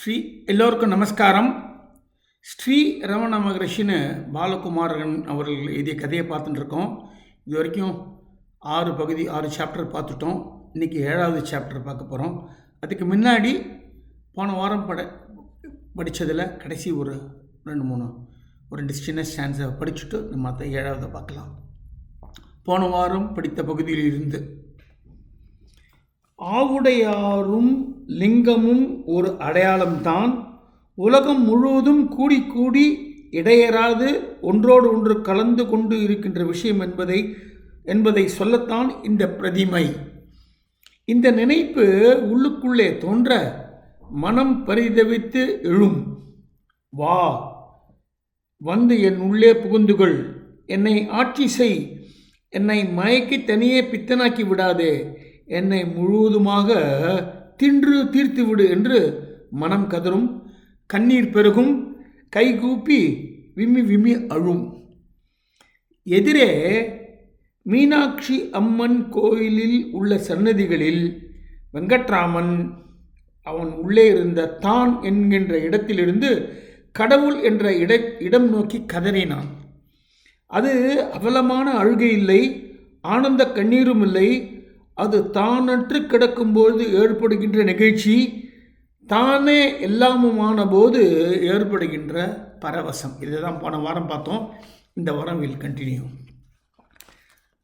ஸ்ரீ எல்லோருக்கும் நமஸ்காரம். ஸ்ரீ ரமண மகரிஷின்னு பாலகுமாரன் அவர்கள் எழுதிய கதையை பார்த்துட்டுருக்கோம். இது வரைக்கும் 6 சாப்டர் பார்த்துட்டோம். இன்றைக்கி 7வது சாப்டர் பார்க்க போகிறோம். அதுக்கு முன்னாடி போன வாரம் படித்ததில் கடைசி ஒரு 2 சின்ன ஸ்டான்ஸை படிச்சுட்டு நம்ம மற்ற 7வது பார்க்கலாம். போன வாரம் படித்த பகுதியிலிருந்து ஆவுடையாரும் லிங்கமும் ஒரு அடையாளம்தான். உலகம் முழுவதும் கூடி கூடி இடையறாது ஒன்றோடு ஒன்று கலந்து கொண்டு இருக்கின்ற விஷயம் என்பதை சொல்லத்தான் இந்த பிரதிமை. இந்த நினைப்பு உள்ளுக்குள்ளே தோன்ற மனம் பரிதவித்து எழும். வா, வந்து என் உள்ளே புகுந்துகள், என்னை ஆட்சி செய், என்னை மயக்கி தனியே பித்தனாக்கி விடாதே, என்னை முழுவதுமாக தின்று தீர்த்து விடு என்று மனம் கதரும், கண்ணீர் பெருகும், கைகூப்பி விம்மி விம்மி அழும். எதிரே மீனாட்சி அம்மன் கோயிலில் உள்ள சன்னதிகளில் வெங்கட்ராமன் அவன் உள்ளே இருந்த தான் என்கின்ற இடத்திலிருந்து கடவுள் என்ற இடம் நோக்கி கதறினான். அது அவலமான அழுகை இல்லை, ஆனந்த கண்ணீரும் இல்லை. அது தானற்று கிடக்கும்போது ஏற்படுகின்ற நிகழ்ச்சி, தானே எல்லாமுமான போது ஏற்படுகின்ற பரவசம். இதுதான் போன வாரம் பார்த்தோம். இந்த வாரம் வில் கண்டினியூ.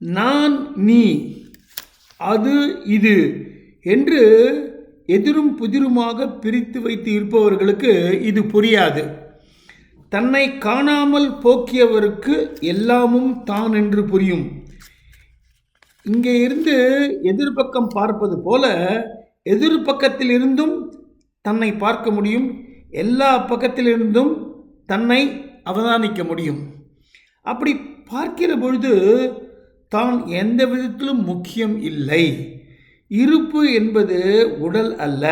நான், நீ, அது, இது என்று எதிரும் புதிருமாக பிரித்து வைத்து இருப்பவர்களுக்கு இது புரியாது. தன்னை காணாமல் போக்கியவருக்கு எல்லாமும் தான் என்று புரியும். இங்கே இருந்து எதிர்பக்கம் பார்ப்பது போல எதிர்பக்கத்திலிருந்தும் தன்னை பார்க்க முடியும், எல்லா பக்கத்திலிருந்தும் தன்னை அவதானிக்க முடியும். அப்படி பார்க்கிற பொழுது தான் எந்த விதத்திலும் முக்கியம் இல்லை. இருப்பு என்பது உடல் அல்ல,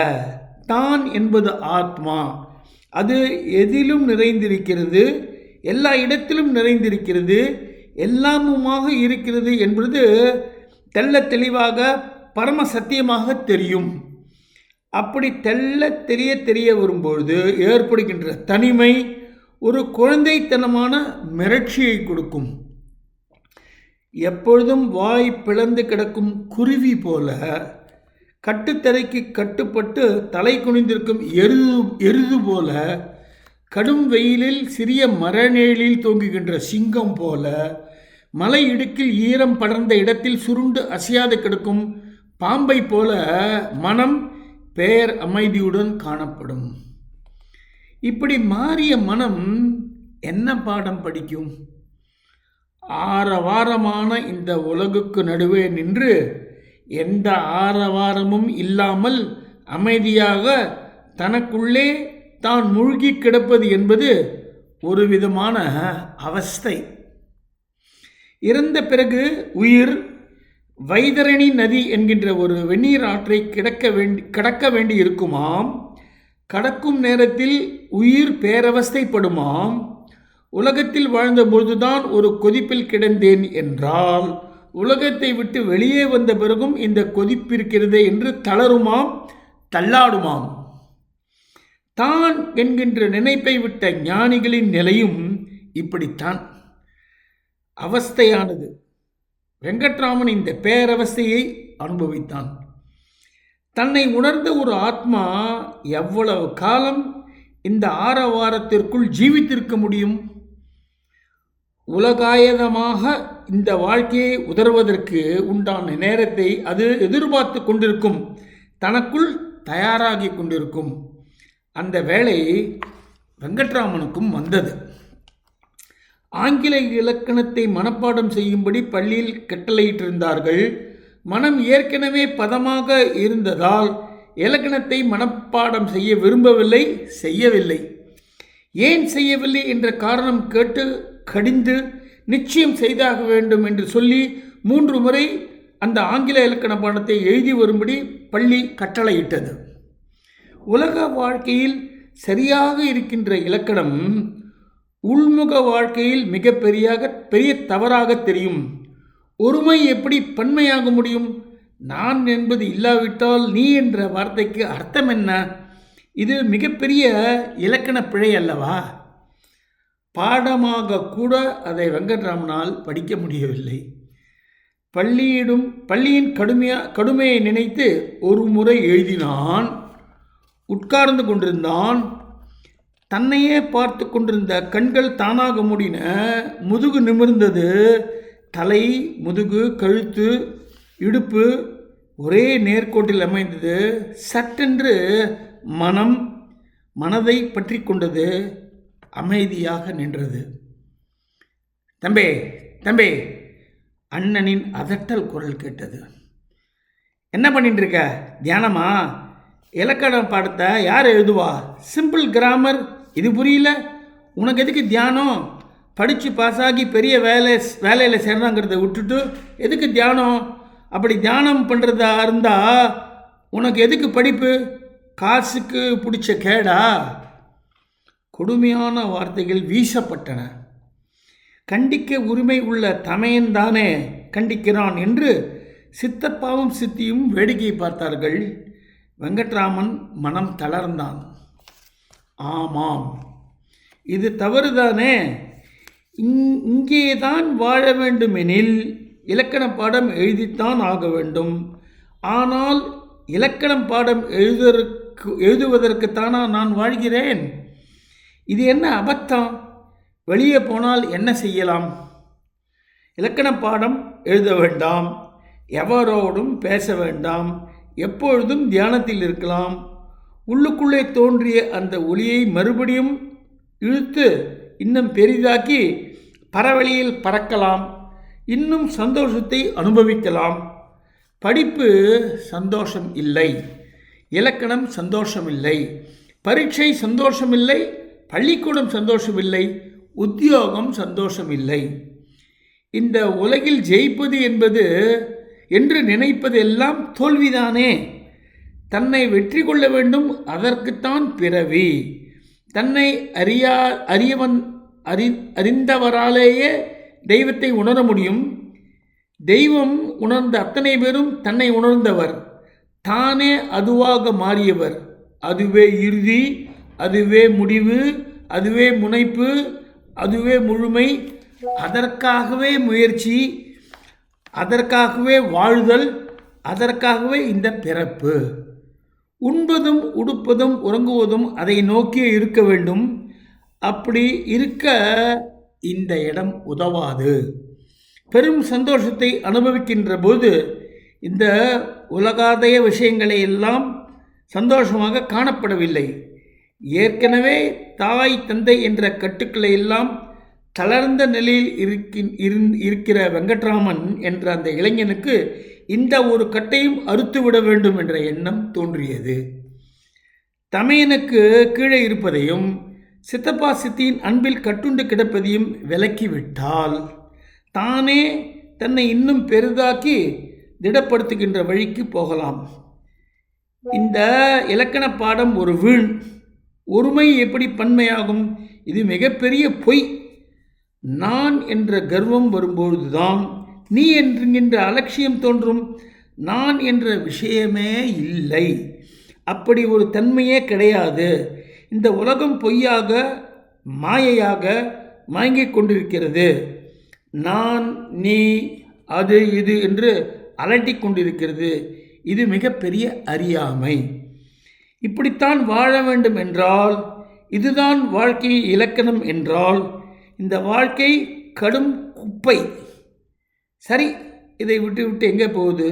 தான் என்பது ஆத்மா. அது எதிலும் நிறைந்திருக்கிறது, எல்லா இடத்திலும் நிறைந்திருக்கிறது, எல்லாமுமாக இருக்கிறது என்பது தெள்ள தெளிவாக பரம சத்தியமாக தெரியும். அப்படி தெரிய வரும்பொழுது ஏற்படுகின்ற தனிமை ஒரு குழந்தைத்தனமான மிரட்சியை கொடுக்கும். எப்பொழுதும் வாய் பிளந்து கிடக்கும் குருவி போல, கட்டுத்தரைக்கு கட்டுப்பட்டு தலை குனிந்திருக்கும் எருது போல, கடும் வெயிலில் சிறிய மரநேழில் தொங்குகின்ற சிங்கம் போல, மலை இடுக்கில் ஈரம் படர்ந்த இடத்தில் சுருண்டு அசையாது கிடக்கும் பாம்பை போல மனம் பேர் அமைதியுடன் காணப்படும். இப்படி மாறிய மனம் என்ன பாடம் படிக்கும்? ஆரவாரமான இந்த உலகுக்கு நடுவே நின்று எந்த ஆரவாரமும் இல்லாமல் அமைதியாக தனக்குள்ளே தான் மூழ்கி கிடப்பது என்பது ஒரு விதமான அவஸ்தை. இறந்த பிறகு உயிர் வைதரணி நதி என்கின்ற ஒரு வெந்நீர் ஆற்றை கடக்க வேண்டி இருக்குமாம். கடக்கும் நேரத்தில் உயிர் பேரவஸ்தைப்படுமாம். உலகத்தில் வாழ்ந்தபொழுதுதான் ஒரு கொதிப்பில் கிடந்தேன் என்றால், உலகத்தை விட்டு வெளியே வந்த பிறகும் இந்த கொதிப்பிருக்கிறதே என்று தளருமாம், தள்ளாடுமாம். தான் என்கின்ற நினைப்பை விட்ட ஞானிகளின் நிலையும் இப்படித்தான் அவஸ்தையானது. வெங்கட்ராமன் இந்த பேரவஸ்தையை அனுபவித்தான். தன்னை உணர்ந்த ஒரு ஆத்மா எவ்வளவு காலம் இந்த ஆரவாரத்திற்குள் ஜீவித்திருக்க முடியும்? உலகாயதமாக இந்த வாழ்க்கையை உதறுவதற்கு உண்டான நேரத்தை அது எதிர்பார்த்து கொண்டிருக்கும், தனக்குள் தயாராகி கொண்டிருக்கும். அந்த வேளை வெங்கட்ராமனுக்கும் வந்தது. ஆங்கில இலக்கணத்தை மனப்பாடம் செய்யும்படி பள்ளியில் கட்டளையிட்டிருந்தார்கள். மனம் ஏற்கனவே பதமாக இருந்ததால் இலக்கணத்தை மனப்பாடம் செய்ய விரும்பவில்லை, செய்யவில்லை. ஏன் செய்யவில்லை என்ற காரணம் கேட்டு கடிந்து நிச்சயம் செய்தாக வேண்டும் என்று சொல்லி 3 முறை அந்த ஆங்கில இலக்கண பாடத்தை எழுதி வரும்படி பள்ளி கட்டளையிட்டது. உலக வாழ்க்கையில் சரியாக இருக்கின்ற இலக்கணம் உள்முக வாழ்க்கையில் பெரிய தவறாக தெரியும். ஒருமை எப்படி பன்மையாக முடியும்? நான் என்பது இல்லாவிட்டால் நீ என்ற வார்த்தைக்கு அர்த்தம் என்ன? இது மிகப்பெரிய இலக்கண பிழை அல்லவா? பாடமாக கூட அதை வெங்கட்ராமனால் படிக்க முடியவில்லை. பள்ளியின் கடுமையை நினைத்து ஒரு முறை எழுதினான். உட்கார்ந்து கொண்டிருந்தான். தன்னையே பார்த்து கொண்டிருந்த கண்கள் தானாக மூடின. முதுகு நிமிர்ந்தது. தலை, முதுகு, கழுத்து, இடுப்பு ஒரே நேர்கோட்டில் அமைந்தது. சட்டென்று மனதை பற்றி கொண்டது. அமைதியாக நின்றது. தம்பே தம்பே, அண்ணனின் அதட்டல் குரல் கேட்டது. என்ன பண்ணிட்டு இருக்க? தியானமா? இலக்கண பாடத்தை யார் எழுதுவா? சிம்பிள் கிராமர், இது புரியல? உனக்கு எதுக்கு தியானம்? படித்து பாஸாகி பெரிய வேலையில் சேர்றாங்கிறத விட்டுட்டு எதுக்கு தியானம்? அப்படி தியானம் பண்ணுறதா இருந்தால் உனக்கு எதுக்கு படிப்பு? காசுக்கு பிடிச்ச கேடா? கொடுமையான வார்த்தைகள் வீசப்பட்டன. கண்டிக்க உரிமை உள்ள தமையன்தானே கண்டிக்கிறான் என்று சித்தப்பாவும் சித்தியும் வேடிக்கை பார்த்தார்கள். வெங்கட்ராமன் மனம் தளர்ந்தான். ஆமாம், இது தவறுதானே. இங்கேதான் வாழ வேண்டுமெனில் இலக்கண பாடம் எழுதித்தான் ஆக வேண்டும். ஆனால் இலக்கணம் பாடம் எழுதுவதற்குத்தானா நான் வாழ்கிறேன்? இது என்ன அபத்தம்? வெளியே போனால் என்ன செய்யலாம்? இலக்கண பாடம் எழுத வேண்டாம், எவரோடும் பேச வேண்டாம், எப்பொழுதும் தியானத்தில் இருக்கலாம். உள்ளுக்குள்ளே தோன்றிய அந்த ஒளியை மறுபடியும் இழுத்து இன்னும் பெரிதாக்கி பரவெளியில் பறக்கலாம். இன்னும் சந்தோஷத்தை அனுபவிக்கலாம். படிப்பு சந்தோஷம் இல்லை, இலக்கணம் சந்தோஷமில்லை, பரீட்சை சந்தோஷமில்லை, பள்ளிக்கூடம் சந்தோஷமில்லை, உத்தியோகம் சந்தோஷமில்லை. இந்த உலகில் ஜெயிப்பது என்பது என்று நினைப்பது எல்லாம் தோல்விதானே. தன்னை வெற்றி கொள்ள வேண்டும், அதற்குத்தான் பிறவி. தன்னை அறிந்தவராலேயே தெய்வத்தை உணர முடியும். தெய்வம் உணர்ந்த அத்தனை பேரும் தன்னை உணர்ந்தவர். தானே அதுவாக மாறியவர். அதுவே இறுதி, அதுவே முடிவு, அதுவே முனைப்பு, அதுவே முழுமை. அதற்காகவே முயற்சி, அதற்காகவே வாழ்தல், அதற்காகவே இந்த பிறப்பு. உண்பதும் உடுப்பதும் உறங்குவதும் அதை நோக்கியே இருக்க வேண்டும். அப்படி இருக்க இந்த இடம் உதவாது. பெரும் சந்தோஷத்தை அனுபவிக்கின்ற போது இந்த உலகாதய விஷயங்களை எல்லாம் சந்தோஷமாக காணப்படவில்லை. ஏற்கனவே தாய் தந்தை என்ற கட்டுக்களை எல்லாம் தளர்ந்த நிலையில் இருக்கிற வெங்கட்ராமன் என்ற அந்த இளைஞனுக்கு இந்த ஒரு கட்டையும் அறுத்துவிட வேண்டும் என்ற எண்ணம் தோன்றியது. தமையனுக்கு கீழே இருப்பதையும் சித்தப்பா சித்தியின் அன்பில் கட்டுண்டு கிடப்பதையும் விலக்கிவிட்டால் தானே தன்னை இன்னும் பெரிதாக்கி திடப்படுத்துகின்ற வழிக்கு போகலாம். இந்த இலக்கண பாடம் ஒரு வீண். ஒருமை எப்படி பன்மையாகும்? இது மிகப்பெரிய பொய். நான் என்ற கர்வம் வரும்பொழுதுதான் நீ என்கின்ற அலட்சியம் தோன்றும். நான் என்ற விஷயமே இல்லை. அப்படி ஒரு தன்மையே கிடையாது. இந்த உலகம் பொய்யாக மாயையாக மயங்கிக் கொண்டிருக்கிறது. நான், நீ, அது, இது என்று அலட்டிக் கொண்டிருக்கிறது. இது மிகப்பெரிய அறியாமை. இப்படித்தான் வாழ வேண்டும் என்றால், இதுதான் வாழ்க்கை இலக்கணம் என்றால், இந்த வாழ்க்கை கடும் குப்பை. சரி, இதை விட்டு விட்டு எங்கே போகுது?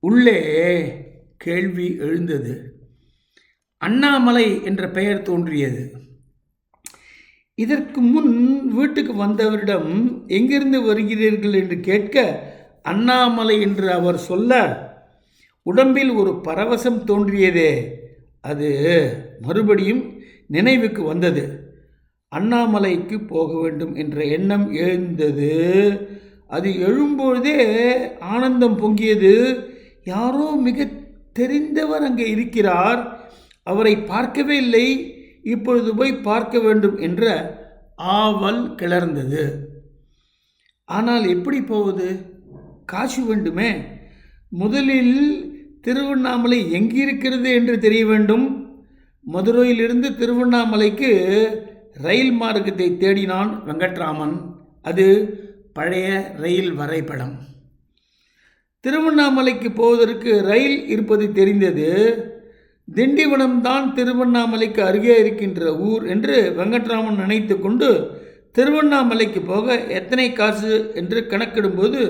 உள்ளே கேள்வி எழுந்தது. அண்ணாமலை என்ற பெயர் தோன்றியது. இதற்கு முன் வீட்டுக்கு வந்தவரிடம் எங்கிருந்து வருகிறீர்கள் என்று கேட்க, அண்ணாமலை என்று அவர் சொல்ல உடம்பில் ஒரு பரவசம் தோன்றியதே, அது மறுபடியும் நினைவுக்கு வந்தது. அண்ணாமலைக்கு போக வேண்டும் என்ற எண்ணம் எழுந்தது. அது எழும்பொழுதே ஆனந்தம் பொங்கியது. யாரோ மிக தெரிந்தவர் அங்கே இருக்கிறார், அவரை பார்க்கவே இல்லை, இப்பொழுது போய் பார்க்க வேண்டும் என்ற ஆவல் கிளர்ந்தது. ஆனால் எப்படி போவது? காசு வேண்டுமே. முதலில் திருவண்ணாமலை எங்கிருக்கிறது என்று தெரிய வேண்டும். மதுரையிலிருந்து திருவண்ணாமலைக்கு ரயில் மார்க்கத்தை தேடினான் வெங்கட்ராமன். அது பழைய ரயில் வரைபடம். திருவண்ணாமலைக்கு போவதற்கு ரயில் இருப்பது தெரிந்தது. திண்டிவனம் தான் திருவண்ணாமலைக்கு அருகே இருக்கின்ற ஊர் என்று வெங்கட்ராமன் நினைத்து கொண்டு திருவண்ணாமலைக்கு போக எத்தனை காசு என்று கணக்கிடும்போது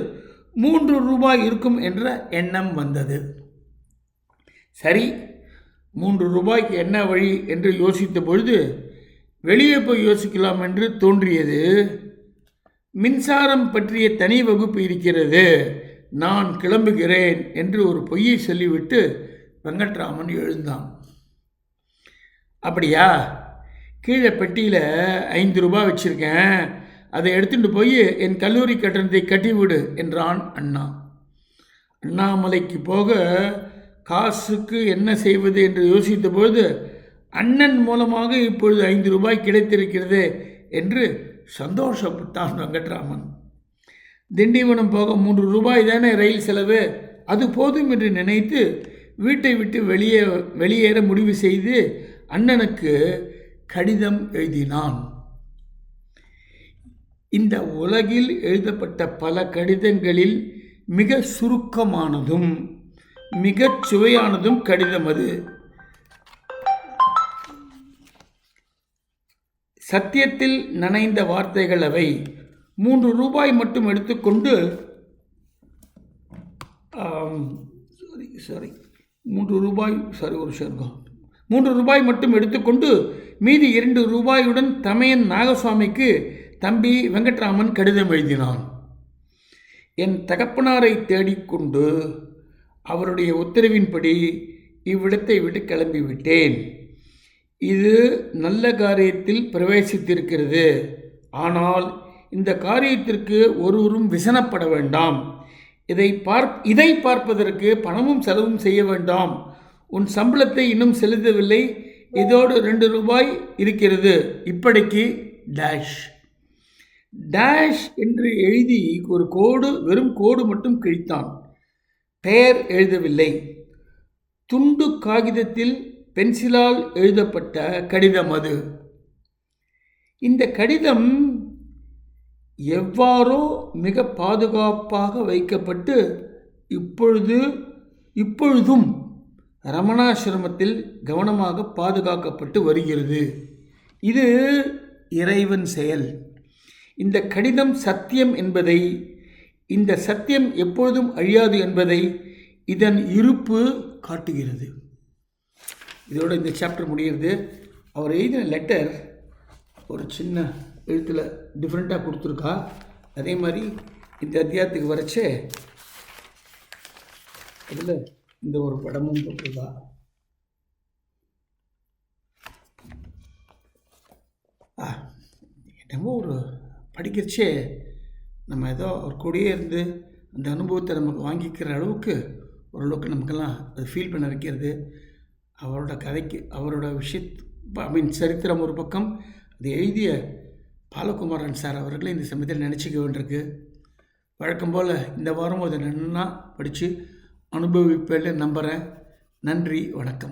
3 ரூபாய் இருக்கும் என்ற எண்ணம் வந்தது. சரி, 3 ரூபாய்க்கு என்ன வழி என்று யோசித்த பொழுது வெளியே போய் யோசிக்கலாம் என்று தோன்றியது. மின்சாரம் பற்றிய தனி வகுப்பு இருக்கிறது, நான் கிளம்புகிறேன் என்று ஒரு பொய்யை சொல்லிவிட்டு வெங்கட்ராமன் எழுந்தான். அப்படியா, கீழே பெட்டியில் 5 ரூபாய் வச்சுருக்கேன், அதை எடுத்துகிட்டு போய் என் கல்லூரி கட்டணத்தை கட்டிவிடு என்றான் அண்ணா. அண்ணாமலைக்கு போக காசுக்கு என்ன செய்வது என்று யோசித்த பொழுது அண்ணன் மூலமாக இப்பொழுது 5 ரூபாய் கிடைத்திருக்கிறது என்று சந்தோஷப்பட்டான் வெங்கட்ராமன். திண்டிவனம் போக 3 ரூபாய் தானே ரயில் செலவு, அது போதும் என்று நினைத்து வீட்டை விட்டு வெளியேற முடிவு செய்து அண்ணனுக்கு கடிதம் எழுதினான். இந்த உலகில் எழுதப்பட்ட பல கடிதங்களில் மிக சுருக்கமானதும் மிகச் சுவையானதும் கடிதம் அது. சத்தியத்தில் நனைந்த வார்த்தைகள் அவை. 3 ரூபாய் மட்டும் எடுத்துக்கொண்டு 3 ரூபாய் மட்டும் எடுத்துக்கொண்டு மீதி 2 ரூபாயுடன் தமையன் நாகசுவாமிக்கு தம்பி வெங்கட்ராமன் கடிதம் எழுதினான். என் தகப்பனாரை தேடிக்கொண்டு அவருடைய உத்தரவின்படி இவ்விடத்தை விட்டு கிளம்பிவிட்டேன். இது நல்ல காரியத்தில் பிரவேசித்திருக்கிறது. ஆனால் இந்த காரியத்திற்கு ஒருவரும் விசனப்பட வேண்டாம். இதை பார்ப்பதற்கு பணமும் செலவும் செய்ய வேண்டாம். உன் சம்பளத்தை இன்னும் செலுத்தவில்லை, இதோடு 2 ரூபாய் இருக்கிறது. இப்படிக்கு டேஷ் டேஷ் என்று எழுதி ஒரு கோடு, வெறும் கோடு மட்டும் கிழித்தான். பெயர் எழுதவில்லை. துண்டு காகிதத்தில் பென்சிலால் எழுதப்பட்ட கடிதம் அது. இந்த கடிதம் எவ்வாறோ மிக பாதுகாப்பாக வைக்கப்பட்டு இப்பொழுதும் ரமணாசிரமத்தில் கவனமாக பாதுகாக்கப்பட்டு வருகிறது. இது இறைவன் செயல். இந்த கடிதம் சத்தியம் என்பதை, இந்த சத்தியம் எப்பொழுதும் அழியாது என்பதை இதன் இருப்பு காட்டுகிறது. இதோட இந்த சாப்டர் முடிகிறது. அவர் எழுதின லெட்டர் ஒரு சின்ன எழுத்தில் டிஃப்ரெண்ட்டாக கொடுத்துருக்கா. அதே மாதிரி இந்த அத்தியாயத்துக்கு வரைச்சே அதில் இந்த ஒரு படமும் போட்டிருக்கா. என்னமோ ஒரு படிக்கிறச்சே நம்ம ஏதோ ஒரு கூடயே இருந்து அந்த அனுபவத்தை நமக்கு வாங்கிக்கிற அளவுக்கு ஓரளவுக்கு நமக்கெல்லாம் அது ஃபீல் பண்ண வைக்கிறது. அவரோட கதைக்கு, அவரோட சரித்திரம் ஒரு பக்கம், அது எழுதிய பாலகுமாரன் சார் அவர்களே இந்த சமயத்தில் நினச்சிக்க வேண்டியிருக்கு. வழக்கம் போல் இந்த வாரம் அதை நன்னா படித்து அனுபவிப்பேன்னு நம்புகிறேன். நன்றி, வணக்கம்.